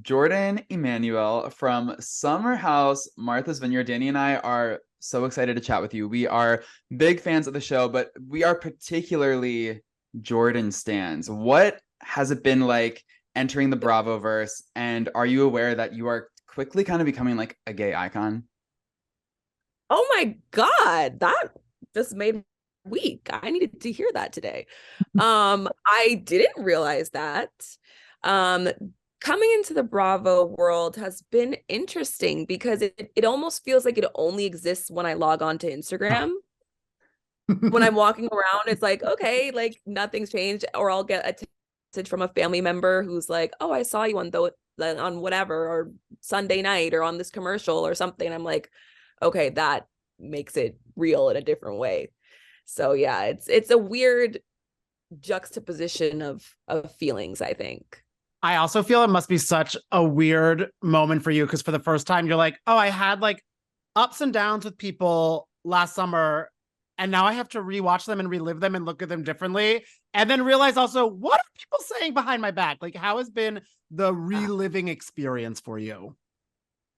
Jordan Emanuel from Summer House, Martha's Vineyard. Danny and I are so excited to chat with you. We are big fans of the show, but we are particularly Jordan stans. What has it been like entering the Bravoverse? And are you aware that you are quickly kind of becoming like a gay icon? Oh my God, that just made me weak. I needed to hear that today. I didn't realize that. Um, Coming into the Bravo world has been interesting because it almost feels like it only exists when I log on to Instagram. When I'm walking around, it's like, okay, like nothing's changed, or I'll get a message from a family member who's like, "Oh, I saw you on whatever or Sunday night or on this commercial or something." I'm like, okay, that makes it real in a different way. So yeah, it's a weird juxtaposition of feelings, I think. I also feel it must be such a weird moment for you because for the first time you're like, oh, I had like ups and downs with people last summer, and now I have to rewatch them and relive them and look at them differently. And then realize also, what are people saying behind my back? Like, how has been the reliving experience for you?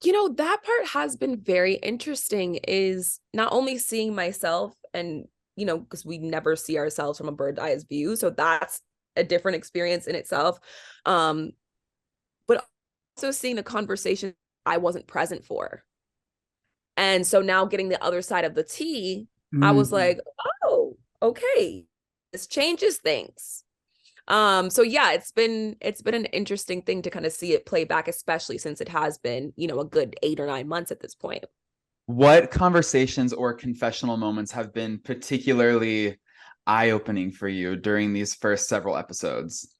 That part has been very interesting, is not only seeing myself and, because we never see ourselves from a bird's eye view. So that's a different experience in itself. But also seeing the conversation I wasn't present for. And so now getting the other side of the tea, I was like, oh, okay, this changes things. So yeah, it's been an interesting thing to kind of see it play back, especially since it has been, a good 8 or 9 months at this point. What conversations or confessional moments have been particularly eye-opening for you during these first several episodes?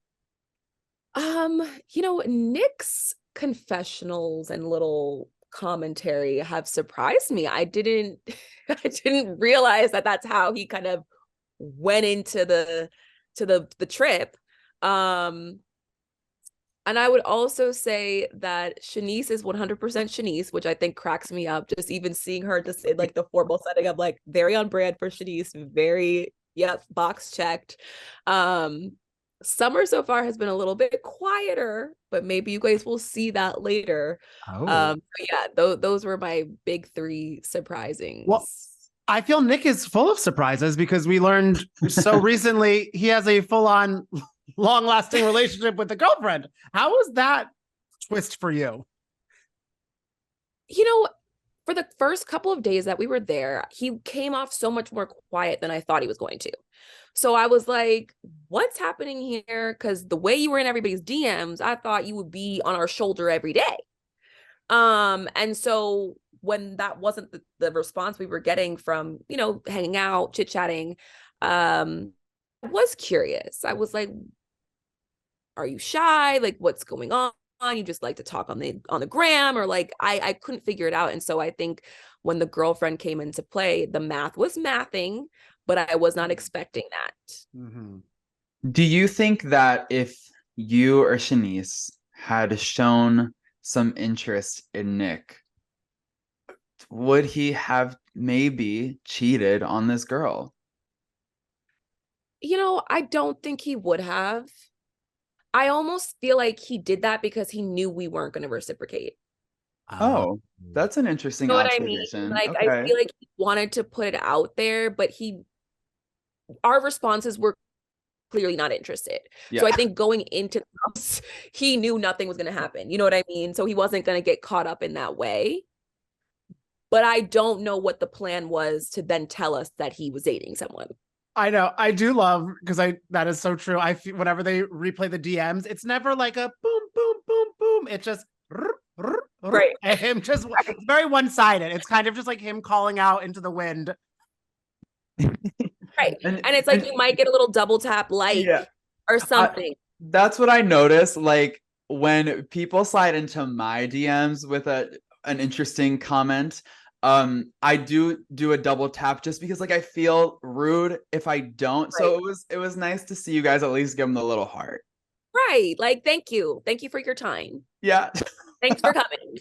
Nick's confessionals and little commentary have surprised me. I didn't I didn't realize that that's how he kind of went into the trip. And I would also say that Shanice is 100% Shanice, which I think cracks me up. Just even seeing her just in like the formal setting of like very on brand for Shanice, very, yep, box checked. Summer so far has been a little bit quieter, but maybe you guys will see that later. Oh. But yeah, those were my big three Well, surprisings. I feel Nick is full of surprises because we learned so recently he has a full-on long-lasting relationship with a girlfriend. How was that twist for you? You know, for the first couple of days that we were there, he came off so much more quiet than I thought he was going to. So I was like, what's happening here? Because the way you were in everybody's DMs, I thought you would be on our shoulder every day. And so when that wasn't the response we were getting from, hanging out, chit-chatting, I was curious. I was like, are you shy? Like, what's going on? You just like to talk on the gram, or like I couldn't figure it out. And so I think when the girlfriend came into play, the math was mathing, but I was not expecting that. Mm-hmm. Do you think that if you or Shanice had shown some interest in Nick, would he have maybe cheated on this girl? I don't think he would have. I almost feel like he did that because he knew we weren't going to reciprocate. Oh, that's an You interesting know what I mean? observation. Like, I Okay. feel like he wanted to put it out there, but our responses were clearly not interested. Yeah. So I think going into the house, he knew nothing was going to happen. You know what I mean? So he wasn't going to get caught up in that way. But I don't know what the plan was to then tell us that he was dating someone. I know. I do love because that is so true. I feel whenever they replay the DMs, it's never like a boom, boom, boom, boom. It's just Right. and him just it's very one-sided. It's kind of just like him calling out into the wind. Right. And, And it's like you might get a little double tap yeah, or I, something. that's what I notice. Like when people slide into my DMs with an interesting comment, I do a double tap just because like I feel rude if I don't. Right. So it was nice to see you guys at least give them the little heart. Right. Like, thank you. Thank you for your time. Yeah. Thanks for coming.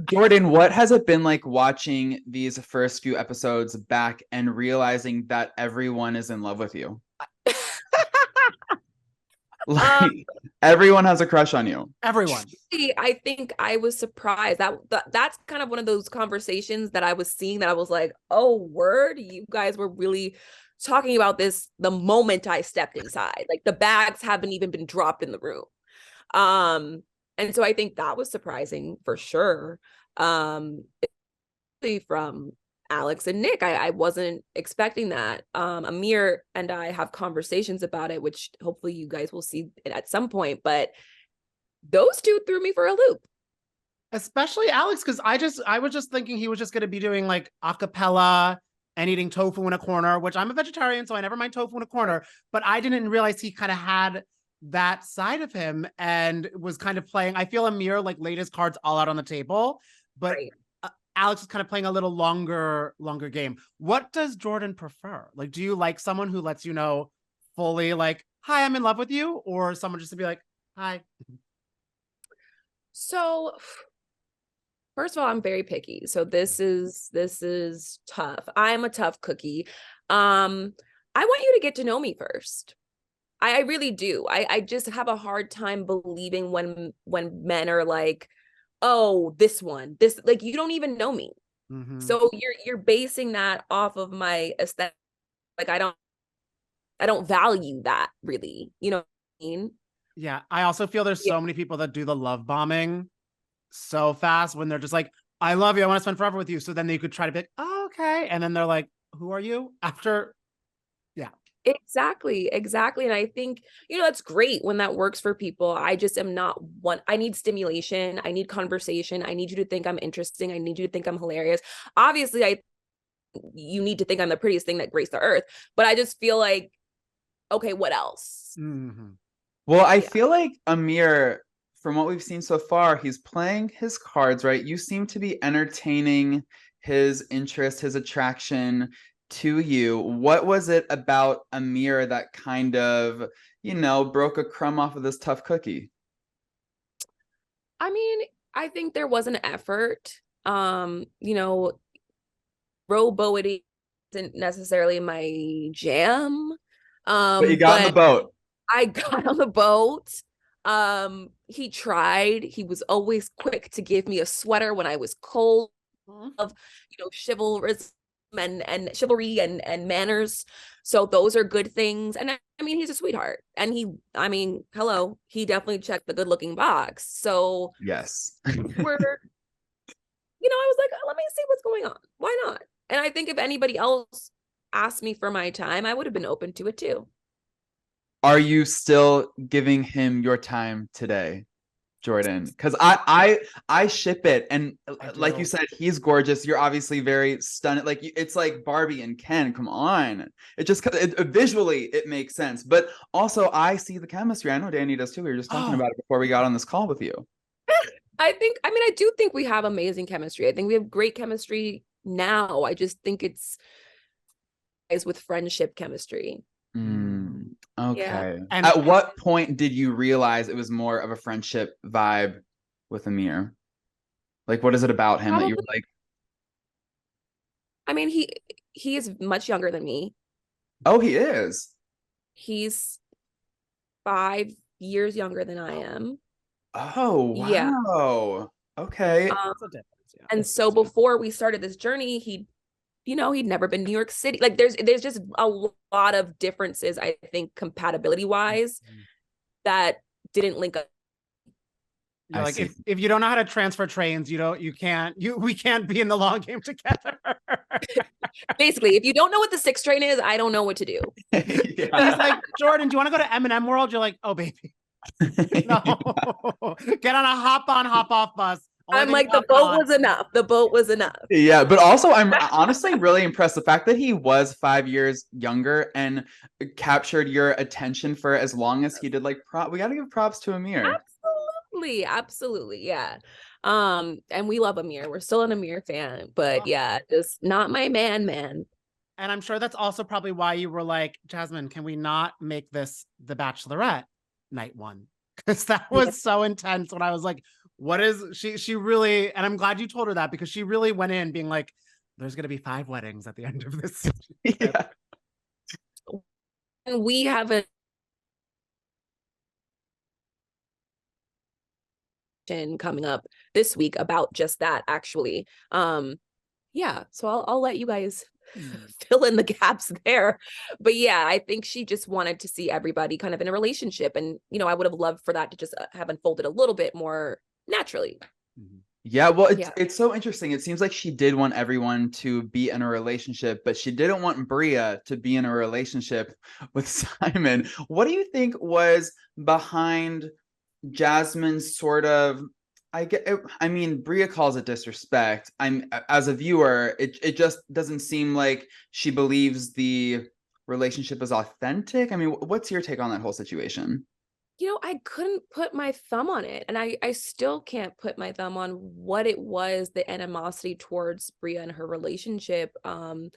Jordan, what has it been like watching these first few episodes back and realizing that everyone is in love with you? Like everyone has a crush on you. Everyone. I think I was surprised that's kind of one of those conversations that I was seeing that I was like, oh, word, you guys were really talking about this the moment I stepped inside. Like the bags haven't even been dropped in the room. And so I think that was surprising for sure. From Alex and Nick, I wasn't expecting that. Amir and I have conversations about it, which hopefully you guys will see it at some point, but those two threw me for a loop. Especially Alex, because I was just thinking he was just gonna be doing like a cappella and eating tofu in a corner, which I'm a vegetarian, so I never mind tofu in a corner, but I didn't realize he kind of had that side of him and was kind of playing. I feel Amir like laid his cards all out on the table, but Right. Alex is kind of playing a little longer game. What does Jordan prefer? Like, do you like someone who lets you know fully like, hi, I'm in love with you, or someone just to be like, hi? So first of all, I'm very picky. So this is tough. I'm a tough cookie. I want you to get to know me first. I really do. I just have a hard time believing when men are like, oh, this like you don't even know me. Mm-hmm. So you're basing that off of my aesthetic. Like I don't value that really. You know what I mean? Yeah. I also feel there's so many people that do the love bombing so fast when they're just like, I love you, I want to spend forever with you. So then they could try to be like, oh, okay. And then they're like, who are you? After, yeah. Exactly. And I think, that's great when that works for people. I just am not one. I need stimulation. I need conversation. I need you to think I'm interesting. I need you to think I'm hilarious. Obviously, you need to think I'm the prettiest thing that graced the earth, but I just feel like, okay, what else? Mm-hmm. Well, I feel like Amir, from what we've seen so far, he's playing his cards, right? You seem to be entertaining his interest, his attraction to you. What was it about Amir that kind of, broke a crumb off of this tough cookie? I mean, I think there was an effort. Rowboating isn't necessarily my jam. But you got in the boat. I got on the boat. He tried. He was always quick to give me a sweater when I was cold. Of chivalrous and chivalry and manners. So those are good things. And I mean, he's a sweetheart. And hello, he definitely checked the good-looking box. So yes, I was like, let me see what's going on. Why not? And I think if anybody else asked me for my time, I would have been open to it too. Are you still giving him your time today, Jordan? Because I ship it, and like you said, he's gorgeous. You're obviously very stunning. Like it's like Barbie and Ken. Come on, visually it makes sense, but also I see the chemistry. I know Danny does too. We were just talking about it before we got on this call with you. I do think we have amazing chemistry. I think we have great chemistry now. I just think it's with friendship chemistry. Okay. Yeah. And at what point did you realize it was more of a friendship vibe with Amir? Like, what is it about him that you were like? I mean, he is much younger than me. Oh, he is. He's 5 years younger than I am. Oh, wow. Yeah. Okay. And so before we started this journey, he'd never been to New York City. Like there's just a lot of differences, I think, compatibility wise, that didn't link up. Like if you don't know how to transfer trains, we can't be in the long game together. Basically, if you don't know what the 6 train is, I don't know what to do. He's like, Jordan, do you want to go to M&M World? You're like, oh baby. No. Get on a hop on, hop off bus. I'm like, the boat was enough. The boat was enough. Yeah, but also I'm honestly really impressed. The fact that he was 5 years younger and captured your attention for as long as he did. Like, we got to give props to Amir. Absolutely, yeah. And we love Amir. We're still an Amir fan, but yeah, just not my man. And I'm sure that's also probably why you were like, Jasmine, can we not make this the Bachelorette night 1? Because that was so intense when I was like, what is she really, and I'm glad you told her that, because she really went in being like, there's going to be 5 weddings at the end of this. Yeah. And we haven't coming up this week about just that, actually. Yeah, so I'll let you guys fill in the gaps there. But yeah, I think she just wanted to see everybody kind of in a relationship. And, you know, I would have loved for that to just have unfolded a little bit more naturally. Yeah, well, it's so interesting. It seems like she did want everyone to be in a relationship, but she didn't want Bria to be in a relationship with Simon. What do you think was behind Jasmine's sort of, I mean, Bria calls it disrespect. As a viewer, it just doesn't seem like she believes the relationship is authentic. I mean, what's your take on that whole situation? You know, I couldn't put my thumb on it. And I still can't put my thumb on what it was, the animosity towards Bria and her relationship. You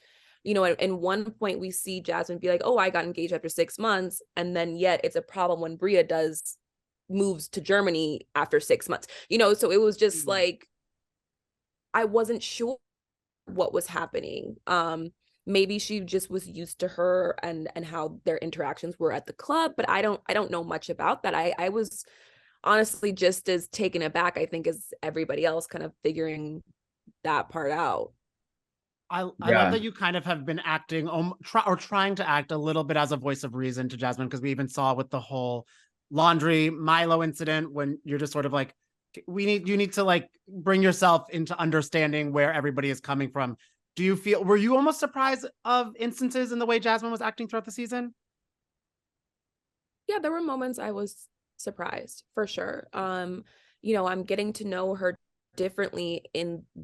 know, at one point we see Jasmine be like, oh, I got engaged after 6 months. And then yet it's a problem when Bria moves to Germany after 6 months. You know, so it was just like, I wasn't sure what was happening. Maybe she just was used to her and how their interactions were at the club, but I don't know much about that. I was honestly just as taken aback, I think, as everybody else, kind of figuring that part out. I love that you kind of have been acting or trying to act a little bit as a voice of reason to Jasmine, because we even saw with the whole laundry Milo incident when you're just sort of like, you need to like bring yourself into understanding where everybody is coming from. Were you almost surprised of instances in the way Jasmine was acting throughout the season? Yeah, there were moments I was surprised, for sure. You know, I'm getting to know her differently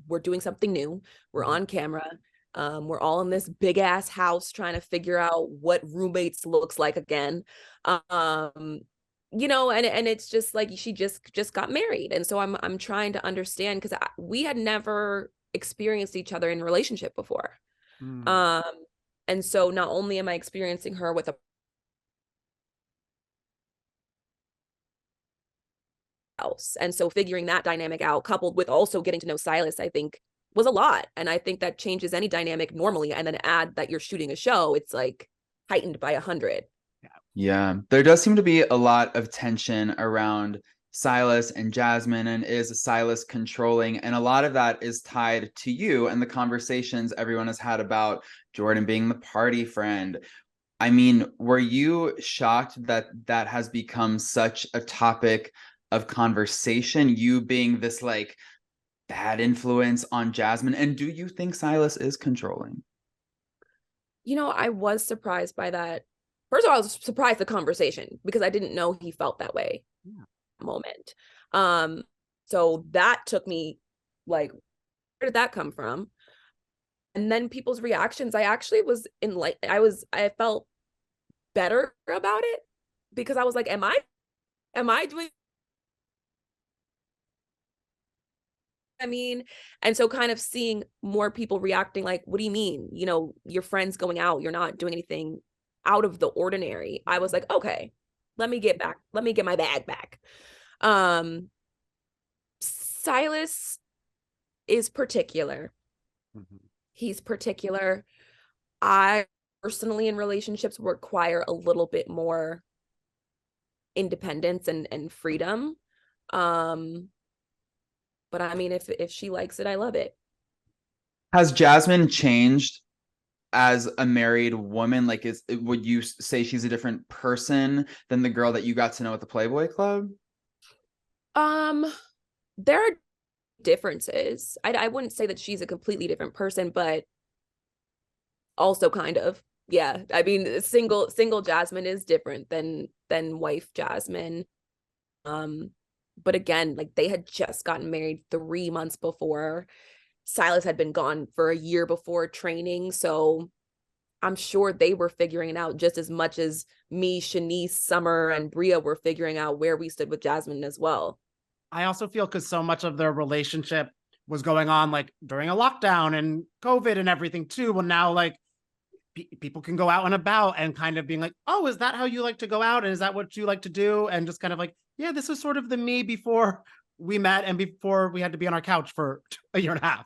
we're doing something new. We're on camera. We're all in this big ass house trying to figure out what roommates looks like again. You know, and it's just like she just got married. And so I'm trying to understand, because we had never experienced each other in a relationship before. And so not only am I experiencing her with a else, and so figuring that dynamic out, coupled with also getting to know Silas, I think was a lot. And I think that changes any dynamic normally, and then add that you're shooting a show, it's like heightened by 100. Yeah, there does seem to be a lot of tension around Silas and Jasmine, and is Silas controlling? And a lot of that is tied to you and the conversations everyone has had about Jordan being the party friend. I mean, were you shocked that that has become such a topic of conversation, you being this like bad influence on Jasmine? And do you think Silas is controlling? You know, I was surprised by that. First of all, I was surprised the conversation, because I didn't know he felt that way. Moment. So that took me like, where did that come from? And then people's reactions, I actually was I felt better about it, because I was like, am I doing, I mean? And so kind of seeing more people reacting like, what do you mean? You know, your friend's going out, you're not doing anything out of the ordinary. I was like, okay, let me get my bag back. Silas is particular. He's particular. I personally, in relationships, require a little bit more independence and freedom. But I mean, if she likes it, I love it. Has Jasmine changed as a married woman? Like, would you say she's a different person than the girl that you got to know at the Playboy Club? There are differences. I wouldn't say that she's a completely different person, but also kind of. Yeah, I mean, single Jasmine is different than wife Jasmine. But again, like, they had just gotten married 3 months before. Silas had been gone for a year before training, so I'm sure they were figuring it out just as much as me, Shanice, Summer, and Bria were figuring out where we stood with Jasmine as well. I also feel, because so much of their relationship was going on like during a lockdown and COVID and everything too. Well, now like people can go out and about and kind of being like, oh, is that how you like to go out? And is that what you like to do? And just kind of like, yeah, this was sort of the me before we met and before we had to be on our couch for a year and a half.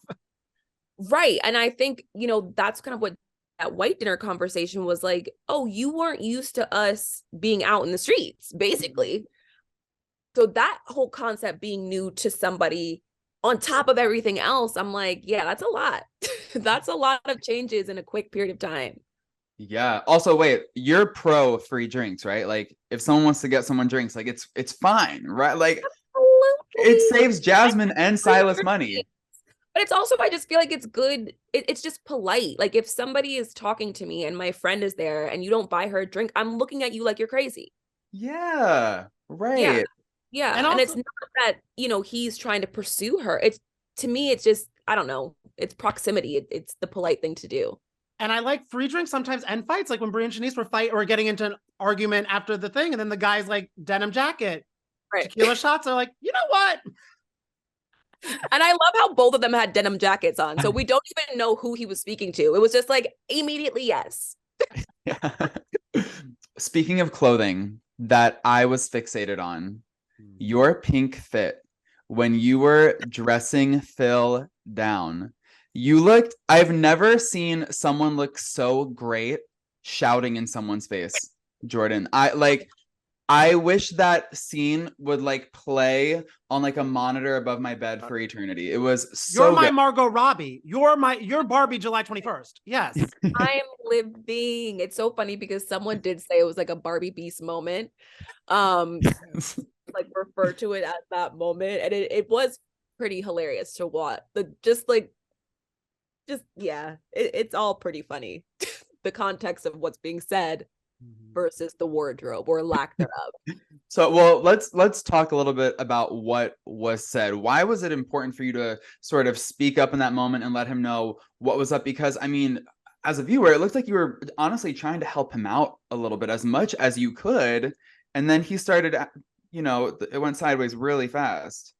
Right. And I think, you know, that's kind of what that white dinner conversation was like. Oh, you weren't used to us being out in the streets, basically. So that whole concept being new to somebody on top of everything else, I'm like, yeah, that's a lot. That's a lot of changes in a quick period of time. Yeah. Also, wait, you're pro free drinks, right? Like if someone wants to get someone drinks, like it's fine, right? Like it Absolutely. saves Jasmine and Silas money. But it's also, I just feel like it's good. It's just polite. Like if somebody is talking to me and my friend is there and you don't buy her a drink, I'm looking at you like you're crazy. Yeah. Yeah. Right. Yeah. And And it's also, not that, he's trying to pursue her. It's, to me, it's just, I don't know. It's proximity. It's the polite thing to do. and I like free drinks sometimes and fights. Like when Brie and Shanice were getting into an argument after the thing, and then the guy's like denim jacket, Right. tequila shots are like, you know what? And I love how both of them had denim jackets on. So we don't even know who he was speaking to. It was just like immediately yes. Yeah. Speaking of clothing that I was fixated on, your pink fit when you were dressing Phil down. I've never seen someone look so great shouting in someone's face, Jordan. I wish that scene would like play on like a monitor above my bed for eternity. It was so You're my good. Margot Robbie. You're Barbie July 21st. Yes. I'm living. It's so funny because someone did say it was like a Barbie Beast moment. Like refer to it at that moment. And it was pretty hilarious to watch. It's all pretty funny. The context of what's being said versus the wardrobe or lack thereof. So, well, let's talk a little bit about what was said. Why was it important for you to sort of speak up in that moment and let him know what was up? Because I mean, as a viewer, it looked like you were honestly trying to help him out a little bit as much as you could, and then he started, it went sideways really fast.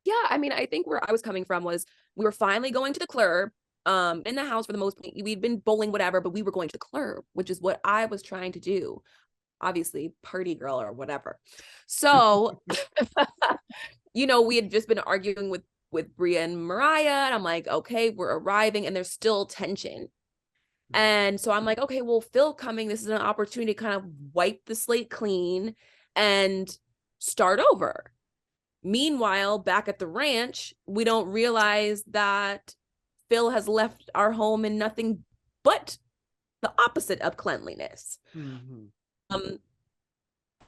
Yeah, I mean, I think where I was coming from was we were finally going to the club. In the house for the most part, we'd been bowling, whatever, but we were going to the club, which is what I was trying to do. Obviously, party girl or whatever. So, we had just been arguing with Bria and Mariah, and I'm like, okay, we're arriving, and there's still tension. And so I'm like, okay, well, Phil coming, this is an opportunity to kind of wipe the slate clean and start over. Meanwhile, back at the ranch, we don't realize that Phil has left our home in nothing but the opposite of cleanliness.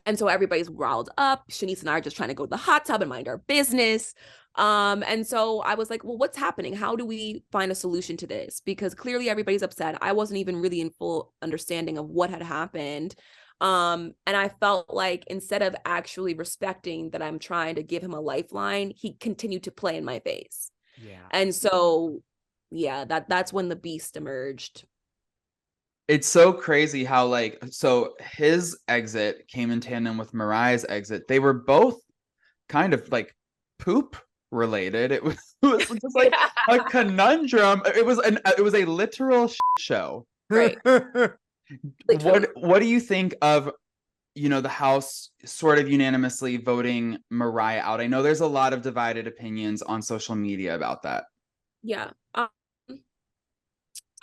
And so everybody's riled up. Shanice and I are just trying to go to the hot tub and mind our business. And so I was like, well, what's happening? How do we find a solution to this? Because clearly everybody's upset. I wasn't even really in full understanding of what had happened. And I felt like instead of actually respecting that I'm trying to give him a lifeline, he continued to play in my face. Yeah. And so yeah, that's when the beast emerged. It's so crazy how so his exit came in tandem with Mariah's exit. They were both kind of like poop related. It was just like a conundrum. It was a literal show. Right. What do you think of the House sort of unanimously voting Mariah out? I know there's a lot of divided opinions on social media about that. Yeah.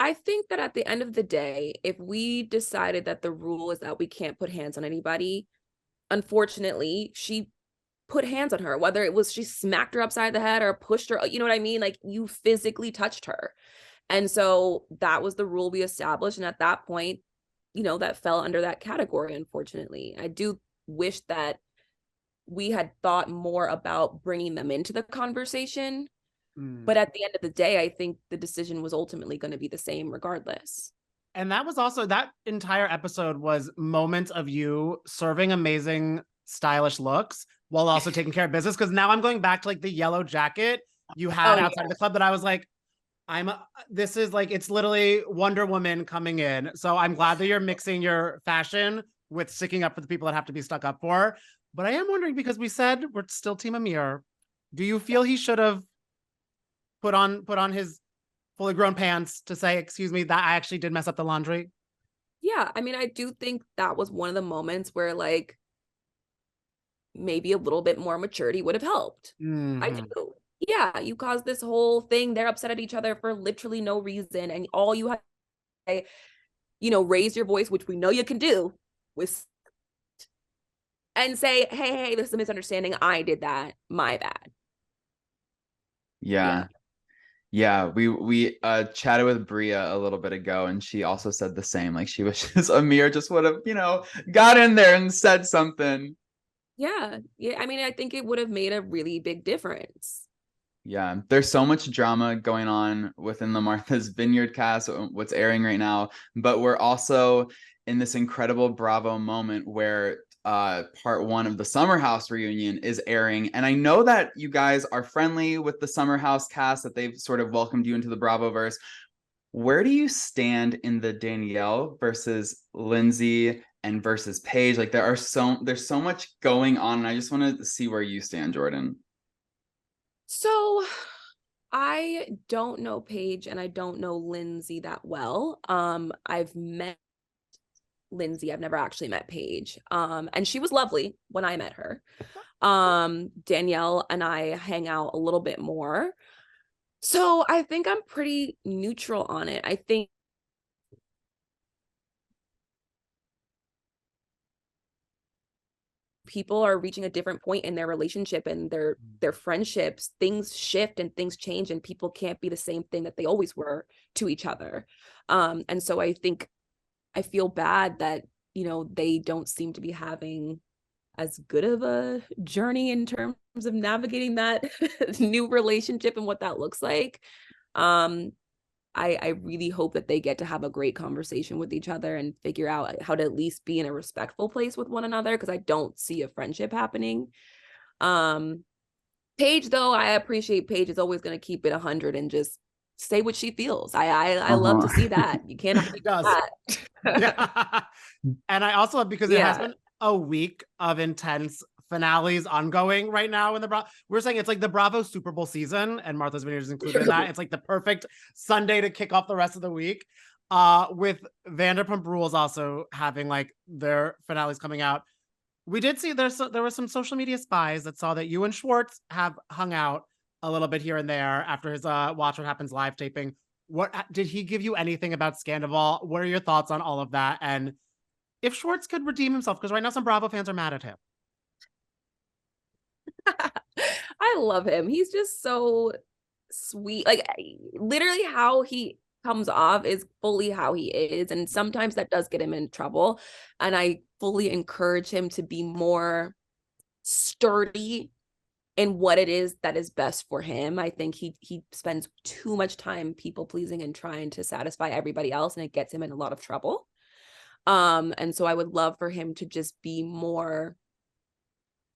I think that at the end of the day, if we decided that the rule is that we can't put hands on anybody, unfortunately, she put hands on her, whether it was she smacked her upside the head or pushed her, you know what I mean? Like you physically touched her. And so that was the rule we established. And at that point, that fell under that category, unfortunately. I do wish that we had thought more about bringing them into the conversation. But at the end of the day, I think the decision was ultimately going to be the same regardless. And that was also, that entire episode was moments of you serving amazing, stylish looks while also taking care of business. Because now I'm going back to like the yellow jacket you had outside of the club that I was like, this is like, it's literally Wonder Woman coming in. So I'm glad that you're mixing your fashion with sticking up for the people that have to be stuck up for. But I am wondering, because we said we're still Team Amir, do you feel he should have put on his fully grown pants to say, excuse me, that I actually did mess up the laundry? Yeah, I mean, I do think that was one of the moments where like maybe a little bit more maturity would have helped. I do. Yeah, you caused this whole thing. They're upset at each other for literally no reason. And all you have to say, raise your voice, which we know you can do, with and say, hey, this is a misunderstanding. I did that. My bad. Yeah. We chatted with Bria a little bit ago, and she also said the same. Like, she wishes Amir just would have, got in there and said something. Yeah. I mean, I think it would have made a really big difference. Yeah, there's so much drama going on within the Martha's Vineyard cast, what's airing right now, but we're also in this incredible Bravo moment where part 1 of the Summer House reunion is airing. And I know that you guys are friendly with the Summer House cast, that they've sort of welcomed you into the Bravoverse. Where do you stand in the Danielle versus Lindsay and versus Paige? Like, there's so much going on, and I just want to see where you stand, Jordan. So I don't know Paige and I don't know Lindsay that well. I've met Lindsay. I've never actually met Paige. And she was lovely when I met her. Danielle and I hang out a little bit more. So I think I'm pretty neutral on it. I think people are reaching a different point in their relationship and their friendships. Things shift and things change, and people can't be the same thing that they always were to each other. And so I think I feel bad that, they don't seem to be having as good of a journey in terms of navigating that new relationship and what that looks like. I really hope that they get to have a great conversation with each other and figure out how to at least be in a respectful place with one another, because I don't see a friendship happening. Paige, though, I appreciate Paige is always going to keep it 100 and just say what she feels. I love to see that. You can't argue that. Yeah. And I also love, because it has been a week of intense finales ongoing right now in the Bravo. We're saying it's like the Bravo Super Bowl season, and Martha's Vineyard is included in that. It's like the perfect Sunday to kick off the rest of the week. With Vanderpump Rules also having like their finales coming out. We did see there were some social media spies that saw that you and Schwartz have hung out a little bit here and there after his Watch What Happens live taping. What did he give you anything about Scandival? What are your thoughts on all of that? And if Schwartz could redeem himself, because right now some Bravo fans are mad at him. I love him. He's just so sweet. Like, literally how he comes off is fully how he is. And sometimes that does get him in trouble. And I fully encourage him to be more sturdy in what it is that is best for him. I think he spends too much time people pleasing and trying to satisfy everybody else, and it gets him in a lot of trouble. And so I would love for him to just be more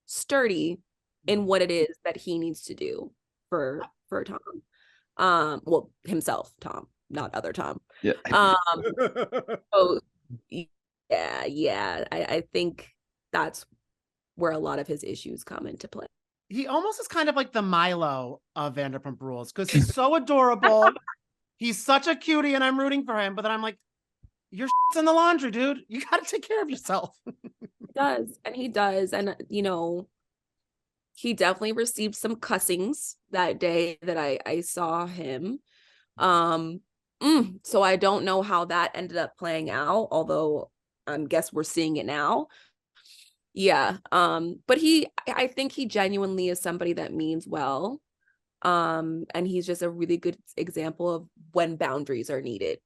sturdy in what it is that he needs to do for Tom. Well, himself, Tom, not other Tom. Yeah. So yeah. I think that's where a lot of his issues come into play. He almost is kind of like the Milo of Vanderpump Rules, because he's so adorable. He's such a cutie, and I'm rooting for him. But then I'm like, your shit's in the laundry, dude. You got to take care of yourself. He does. And, he definitely received some cussings that day that I saw him. So I don't know how that ended up playing out, although I guess we're seeing it now. Yeah. But I think he genuinely is somebody that means well. And he's just a really good example of when boundaries are needed.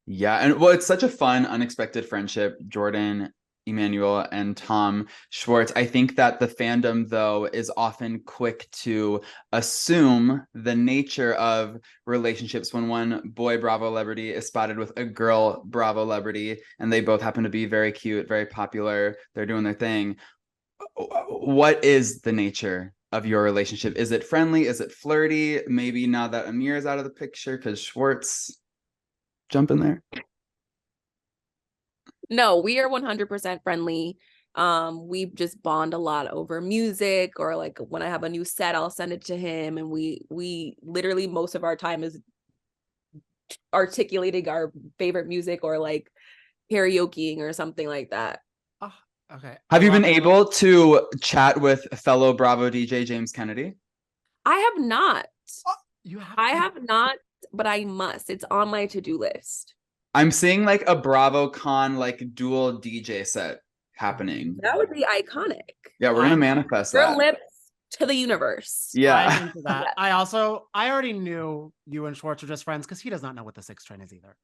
Yeah. And well, it's such a fun, unexpected friendship, Jordan Emanuel and Tom Schwartz. I think that the fandom, though, is often quick to assume the nature of relationships when one boy Bravo celebrity is spotted with a girl Bravo celebrity, and they both happen to be very cute, very popular. They're doing their thing. What is the nature of your relationship? Is it friendly? Is it flirty? Maybe now that Amir is out of the picture, because Schwartz jump in there. No, we are 100% friendly. We just bond a lot over music, or like when I have a new set, I'll send it to him, and we literally most of our time is articulating our favorite music or like karaokeing or something like that. Oh, okay. Have you been able to chat with fellow Bravo DJ James Kennedy? I have not. You have? I have not, but I must. It's on my to-do list. I'm seeing like a BravoCon like dual DJ set happening. That would be iconic. Yeah, we're gonna manifest Your that. lips to the universe. I'm Yeah. into that. I already knew you and Schwartz were just friends because he does not know what the 6 train is either.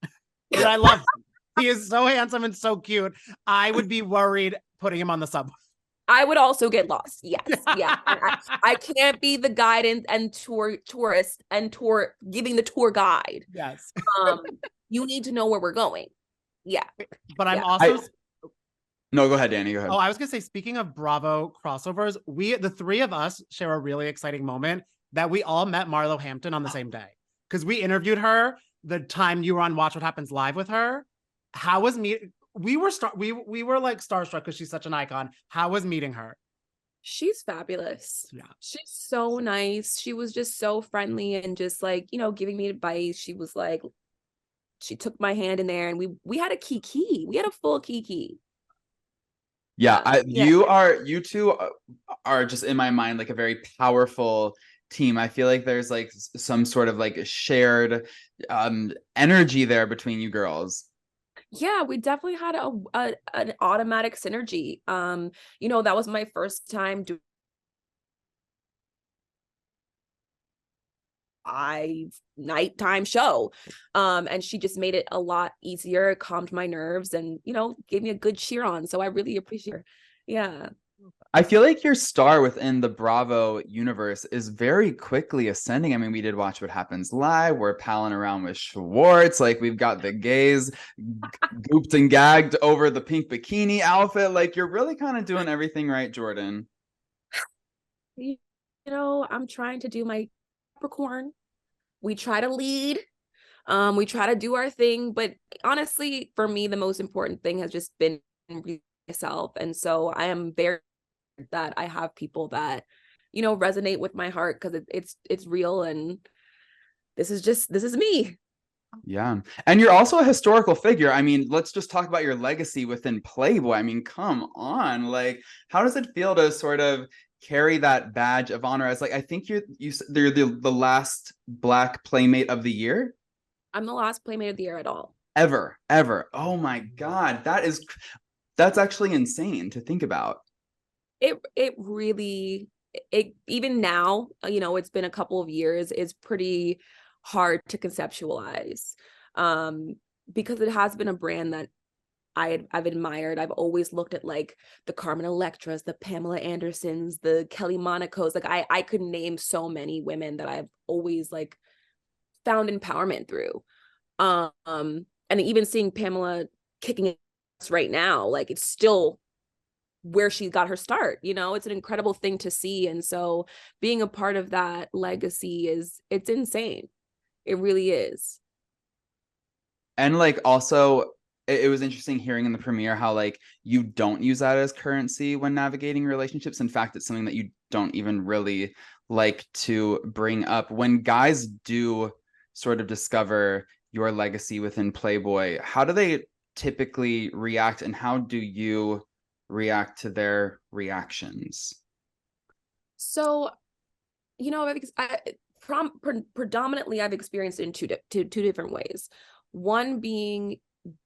But I love him. He is so handsome and so cute. I would be worried putting him on the subway. I would also get lost. Yes. Yeah. I can't be the guidance and tourist and giving the tour guide. Yes. You need to know where we're going. Yeah. But I'm also No, go ahead, Danny. Go ahead. Oh, I was gonna say, speaking of Bravo crossovers, the 3 of us share a really exciting moment that we all met Marlo Hampton on the same day. Because we interviewed her the time you were on Watch What Happens Live with her. How was we were like starstruck because she's such an icon. How was meeting her? She's fabulous. Yeah. She's so nice. She was just so friendly and just like, giving me advice. She was like, she took my hand in there and we had a kiki. We had a full kiki. Yeah, you two are just in my mind like a very powerful team. I feel like there's like some sort of like shared energy there between you girls. Yeah, we definitely had an automatic synergy. That was my first time doing nighttime show. And she just made it a lot easier, calmed my nerves, and gave me a good cheer on. So I really appreciate her. Yeah. I feel like your star within the Bravo universe is very quickly ascending. I mean, we did Watch What Happens Live. We're palling around with Schwartz. Like, we've got the gays gooped and gagged over the pink bikini outfit. Like, you're really kind of doing everything right, Jordan. I'm trying to do my Capricorn. We try to lead. We try to do our thing. But honestly, for me, the most important thing has just been myself. And so I am very that I have people that resonate with my heart because it's real, and this is me. Yeah. And you're also a historical figure. I mean, let's just talk about your legacy within Playboy. I mean, come on. Like, how does it feel to sort of carry that badge of honor as, like, I think you're the last Black Playmate of the year? I'm the last Playmate of the year at all. Ever. Oh my God. That's actually insane to think about. It really, even now, it's been a couple of years, it's pretty hard to conceptualize, because it has been a brand that I've admired. I've always looked at like the Carmen Electras, the Pamela Andersons, the Kelly Monacos. Like I could name so many women that I've always like found empowerment through. And even seeing Pamela kicking ass right now, like it's still where she got her start. It's an incredible thing to see. And so being a part of that legacy it's insane. It really is. And like, also, it was interesting hearing in the premiere how like you don't use that as currency when navigating relationships. In fact, it's something that you don't even really like to bring up. When guys do sort of discover your legacy within Playboy, how do they typically react, and how do you react to their reactions? So, predominantly I've experienced it in two different ways. One being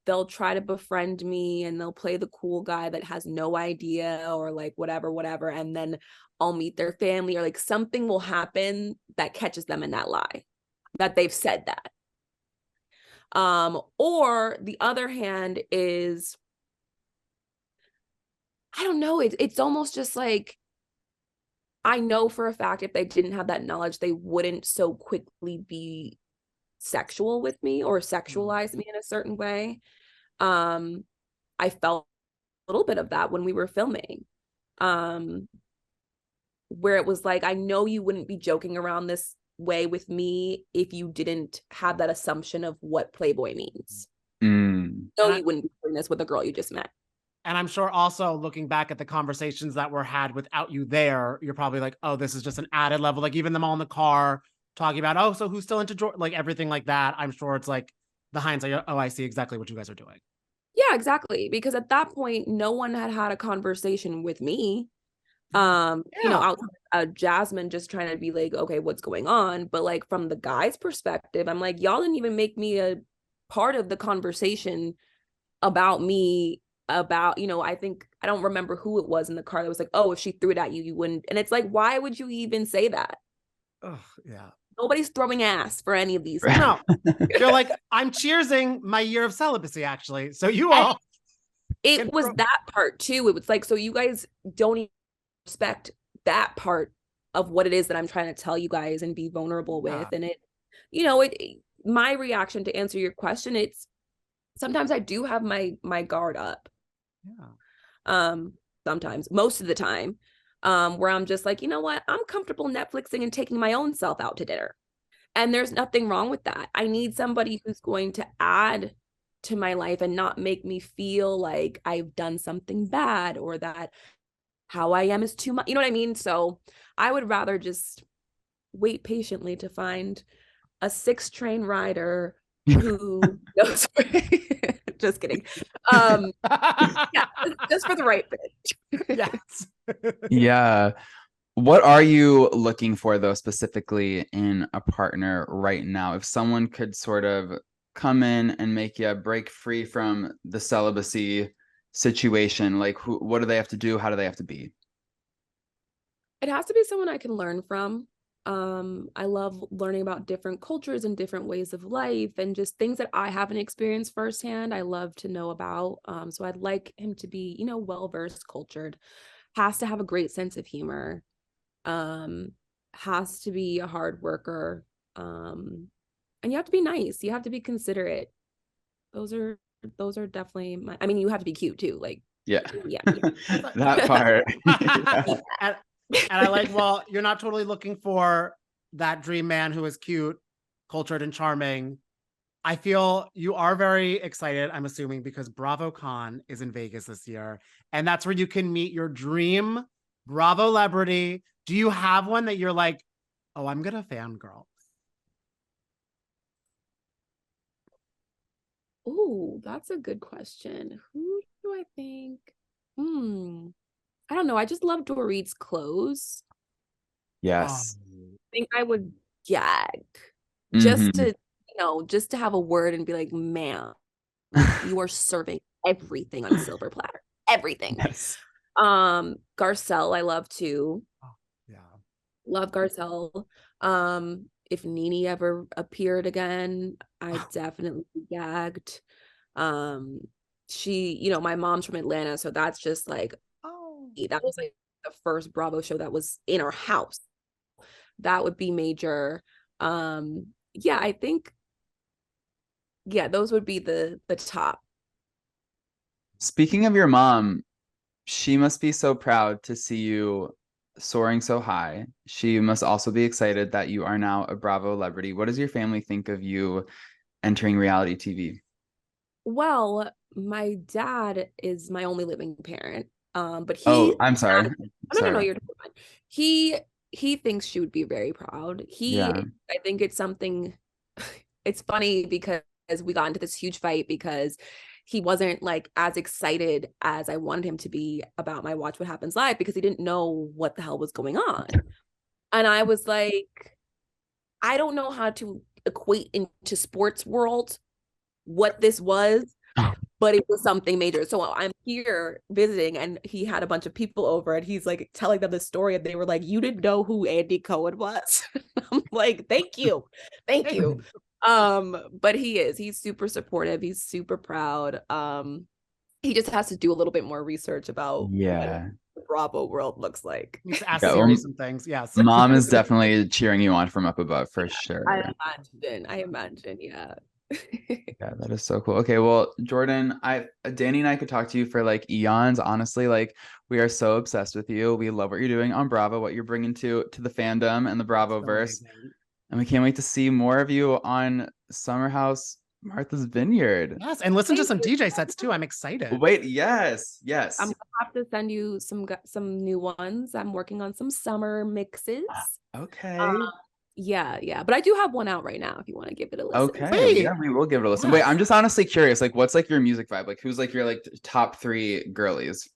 they'll try to befriend me and they'll play the cool guy that has no idea, or like whatever, and then I'll meet their family, or like something will happen that catches them in that lie that they've said that. Or the other hand is, I don't know, it's almost just like, I know for a fact if they didn't have that knowledge, they wouldn't so quickly be sexual with me or sexualize me in a certain way. I felt a little bit of that when we were filming, where it was like, I know you wouldn't be joking around this way with me if you didn't have that assumption of what Playboy means. No, you wouldn't be doing this with a girl you just met. And I'm sure also looking back at the conversations that were had without you there, you're probably like, oh, this is just an added level. Like even them all in the car talking about, oh, so who's still into Jordan? Like everything like that. I'm sure it's like the hindsight, oh, I see exactly what you guys are doing. Yeah, exactly. Because at that point, no one had a conversation with me. Outside Jasmine just trying to be like, okay, what's going on? But like from the guy's perspective, I'm like, y'all didn't even make me a part of the conversation about me, about, you know, I think, I don't remember who it was in the car that was like, oh, if she threw it at you, you wouldn't. And it's like, why would you even say that? Oh, yeah. Nobody's throwing ass for any of these. No, you're like, I'm cheersing my year of celibacy, actually. So you all. It was that part too. It was like, so you guys don't even respect that part of what it is that I'm trying to tell you guys and be vulnerable with. And it, you know, my reaction to answer your question, it's sometimes I do have my guard up. Yeah. Sometimes, most of the time, where I'm just like, you know what, I'm comfortable Netflixing and taking my own self out to dinner. And there's nothing wrong with that. I need somebody who's going to add to my life and not make me feel like I've done something bad or that how I am is too much. You know what I mean? So I would rather just wait patiently to find a 6-train rider who knows. Just kidding. Yeah, just for the right fit. Yes. Yeah. What are you looking for, though, specifically in a partner right now? If someone could sort of come in and make you break free from the celibacy situation, like what do they have to do? How do they have to be? It has to be someone I can learn from. I love learning about different cultures and different ways of life and just things that I haven't experienced firsthand. I love to know about. So I'd like him to be, you know, well-versed, cultured, has to have a great sense of humor, has to be a hard worker, and you have to be nice. You have to be considerate. Those are definitely I mean, you have to be cute too. Like, yeah. That part. Yeah. And I like, well, you're not totally looking for that dream man who is cute, cultured, and charming. I feel you are very excited, I'm assuming, because BravoCon is in Vegas this year. And that's where you can meet your dream Bravo celebrity. Do you have one that you're like, oh, I'm going to fangirl? Oh, that's a good question. Who do I think? I don't know. I just love Dorit's clothes. Yes. I think I would gag just to, you know, just to have a word and be like, ma'am, you are serving everything on a silver platter. Everything. Yes. Garcelle, I love too. Oh, yeah. Love Garcelle. If Nene ever appeared again, I definitely be gagged. She, you know, my mom's from Atlanta, so that's just like, that was like the first Bravo show that was in our house. That would be major. Yeah, I think, yeah, those would be the top. Speaking of your mom, she must be so proud to see you soaring so high. She must also be excited that you are now a Bravo celebrity. What does your family think of you entering reality TV? Well, my dad is my only living parent. But he, oh, I'm sorry. No, you're fine. He thinks she would be very proud. I think it's something. It's funny because we got into this huge fight because he wasn't like as excited as I wanted him to be about my Watch What Happens Live because he didn't know what the hell was going on. And I was like, I don't know how to equate into sports world what this was, but it was something major. So I'm here visiting and he had a bunch of people over and he's like telling them the story and they were like, you didn't know who Andy Cohen was? I'm like, thank you. But he's super supportive. He's super proud. He just has to do a little bit more research about what the Bravo world looks like. He's asked Siri some things. Yes. Mom is definitely cheering you on from up above for sure. I imagine. Yeah. Yeah, that is so cool. Okay, well, Jordan, Danny and I could talk to you for like eons. Honestly, like we are so obsessed with you. We love what you're doing on Bravo, what you're bringing to the fandom and the Bravoverse. And we can't wait to see more of you on Summer House Martha's Vineyard. Yes, and listen to some DJ sets too. I'm excited. Wait, yes. I'm gonna have to send you some new ones. I'm working on some summer mixes. Okay. Yeah. But I do have one out right now if you want to give it a listen. Okay. Yeah, we will give it a listen. Yes. Wait, I'm just honestly curious. Like, what's like your music vibe? Like, who's like your like top 3 girlies?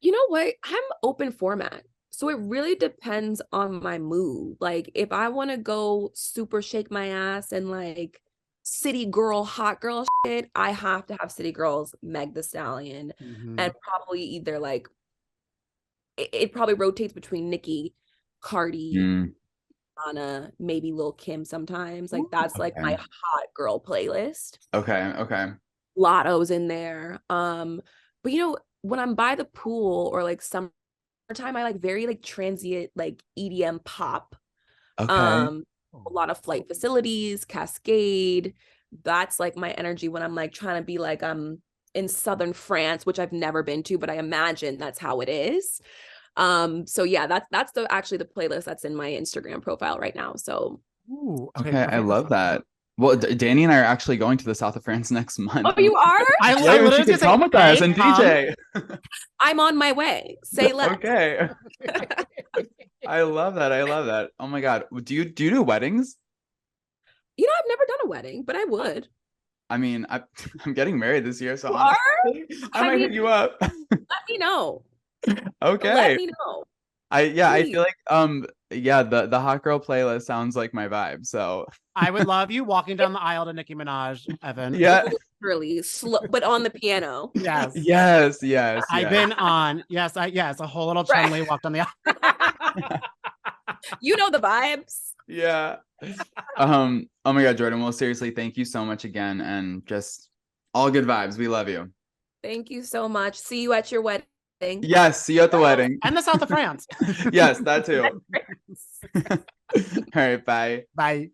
You know what? I'm open format. So it really depends on my mood. Like if I want to go super shake my ass and like city girl, hot girl shit, I have to have City Girls, Meg Thee Stallion, and probably either like it probably rotates between Nicki, Cardi, Anna, maybe Lil Kim sometimes. Like that's like my hot girl playlist. Okay. Lotto's in there. But you know, when I'm by the pool or like summertime, I like very like transient like EDM pop. Okay. A lot of Flight Facilities, Cascade. That's like my energy when I'm like trying to be like in southern France, which I've never been to, but I imagine that's how it is. So yeah, that's actually the playlist that's in my Instagram profile right now. So okay, I love that. Well, Danny and I are actually going to the south of France next month. Oh, you are? I literally could come with us and DJ. I'm on my way. Say less. Okay. I love that. Oh my God. Do you do weddings? You know, I've never done a wedding, but I would. I mean, I'm getting married this year, so I might hit you up. Let me know. Okay. Let me know. Please. I feel like the hot girl playlist sounds like my vibe. So I would love you walking down the aisle to Nicki Minaj, Evan. Yeah. Really slow, but on the piano. Yes. I've been on. Yes, a whole little Chun-Li walked on the aisle. You know the vibes. Yeah. Oh my God, Jordan. Well, seriously, thank you so much again, and just all good vibes. We love you. Thank you so much. See you at your wedding. Yes, see you at the wedding. And the south of France. Yes, that too. All right, bye. Bye.